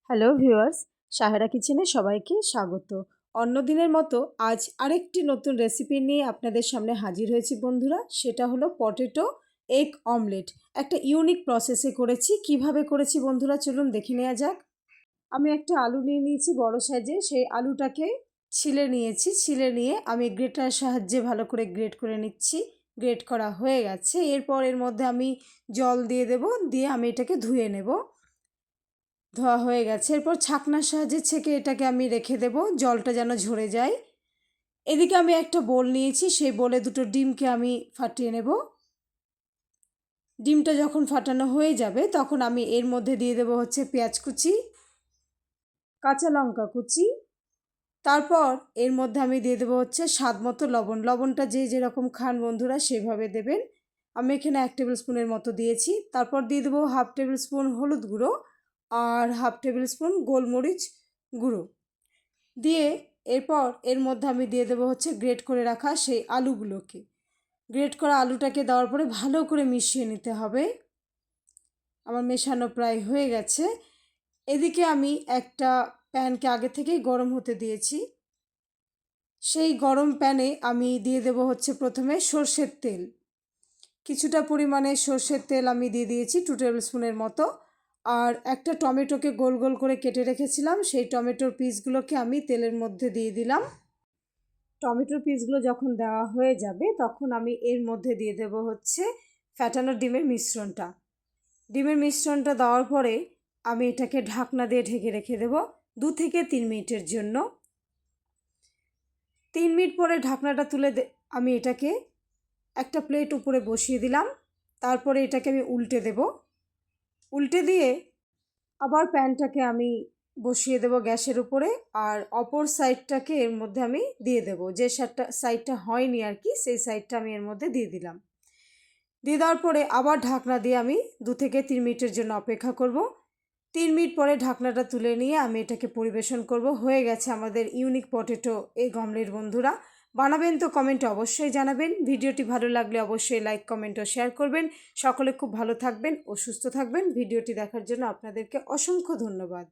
Hello viewers, Sahera কিচেনে সবাইকে স্বাগত। অন্যদিনের মতো আজ আরেকটি নতুন রেসিপি নিয়ে আপনাদের সামনে হাজির হয়েছি বন্ধুরা। সেটা হলো পটেটো এগ অমলেট। একটা ইউনিক প্রসেসে করেছি। কিভাবে করেছি বন্ধুরা চলুন দেখে নেওয়া যাক। আমি একটা আলু নিয়ে নিয়েছি বড় সাইজে, সেই আলুটাকে ছিলে নিয়েছি। ছিলে নিয়ে আমি গ্রেটার সাহায্যে ভালো করে গ্রেট করে নিচ্ছি। গ্রেট করা হয়ে গেছে। এরপর এর মধ্যে আমি জল দিয়ে দেব, দিয়ে আমি এটাকে ধুয়ে নেব। ধোয়া হয়ে গেছে। এরপর ছাঁকনার সাহায্যে ছেঁকে এটাকে আমি রেখে দেব, জলটা যেন ঝরে যায়। এদিকে আমি একটা বোল নিয়েছি, সেই বোলে দুটো ডিমকে আমি ফাটিয়ে নেব। ডিমটা যখন ফাটানো হয়ে যাবে তখন আমি এর মধ্যে দিয়ে দেব হচ্ছে পেঁয়াজ কুচি, কাঁচা লঙ্কা কুচি, তারপর এর মধ্যে আমি দিয়ে দেবো হচ্ছে স্বাদ মতো লবণ। লবণটা যে যেরকম খান বন্ধুরা সেভাবে দেবেন। আমি এখানে 1 টেবিল স্পুনের মতো দিয়েছি। তারপর দিয়ে দেবো 1/2 টেবিল স্পুন হলুদ গুঁড়ো আর 1/2 টেবিল স্পুন গোলমরিচ গুঁড়ো দিয়ে এরপর এর মধ্যে আমি দিয়ে দেবো হচ্ছে গ্রেট করে রাখা সেই আলুগুলোকে। গ্রেট করা আলুটাকে দেওয়ার পরে ভালো করে মিশিয়ে নিতে হবে। আমার মেশানো প্রায় হয়ে গেছে। এদিকে আমি একটা প্যানকে আগে থেকেই গরম হতে দিয়েছি। সেই গরম প্যানে আমি দিয়ে দেব হচ্ছে প্রথমে সর্ষের তেল। কিছুটা পরিমাণে সর্ষের তেল আমি দিয়ে দিয়েছি 2 টেবিল স্পুনের মতো। আর একটা টমেটোকে গোল গোল করে কেটে রেখেছিলাম, সেই টমেটোর পিসগুলোকে আমি তেলের মধ্যে দিয়ে দিলাম। টমেটোর পিসগুলো যখন দেওয়া হয়ে যাবে তখন আমি এর মধ্যে দিয়ে দেব হচ্ছে ফ্যাটানো ডিমের মিশ্রণটা। ডিমের মিশ্রণটা দেওয়ার পরে আমি এটাকে ঢাকনা দিয়ে ঢেকে রেখে দেব 2 থেকে 3 মিনিটের জন্য। 3 মিনিট পরে ঢাকনাটা তুলে আমি এটাকে একটা প্লেট উপরে বসিয়ে দিলাম। তারপরে এটাকে আমি উল্টে দেব। উল্টে দিয়ে আবার প্যানটাকে আমি বসিয়ে দেব গ্যাসের উপরে, আর অপর সাইডটাকে এর মধ্যে আমি দিয়ে দেব। যে সাইডটা হয়নি আর কি, সেই সাইডটা আমি এর মধ্যে দিয়ে দিলাম। দিয়ে দেওয়ার পরে আবার ঢাকনা দিয়ে আমি 2 থেকে 3 মিনিটের জন্য অপেক্ষা করব। 3 মিনিট পরে ঢাকনাটা তুলে নিয়ে আমি এটাকে পরিবেশন করব। হয়ে গেছে আমাদের ইউনিক পটেটো এগ অমলেট বন্ধুরা। বানাবেন তো কমেন্টে অবশ্যই জানাবেন। ভিডিওটি ভালো লাগলে অবশ্যই লাইক কমেন্ট ও শেয়ার করবেন। সকলে খুব ভালো থাকবেন ও সুস্থ থাকবেন। ভিডিওটি দেখার জন্য আপনাদেরকে অসংখ্য ধন্যবাদ।